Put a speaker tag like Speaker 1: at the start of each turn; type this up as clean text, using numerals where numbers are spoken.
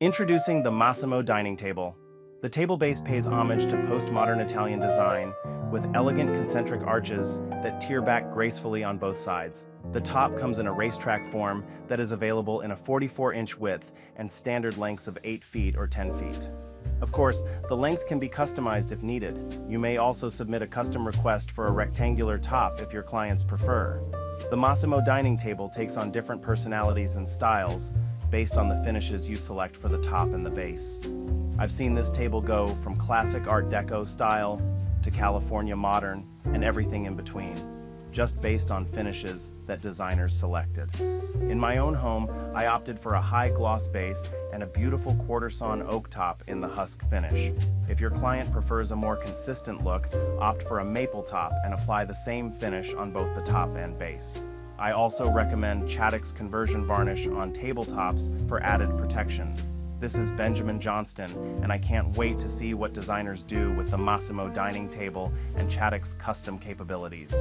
Speaker 1: Introducing the Massimo Dining Table. The table base pays homage to postmodern Italian design with elegant concentric arches that tear back gracefully on both sides. The top comes in a racetrack form that is available in a 44-inch width and standard lengths of 8 feet or 10 feet. Of course, the length can be customized if needed. You may also submit a custom request for a rectangular top if your clients prefer. The Massimo Dining Table takes on different personalities and styles based on the finishes you select for the top and the base. I've seen this table go from classic Art Deco style to California modern and everything in between, just based on finishes that designers selected. In my own home, I opted for a high gloss base and a beautiful quarter-sawn oak top in the husk finish. If your client prefers a more consistent look, opt for a maple top and apply the same finish on both the top and base. I also recommend Chaddock's conversion varnish on tabletops for added protection. This is Benjamin Johnston, and I can't wait to see what designers do with the Massimo Dining Table and Chaddock's custom capabilities.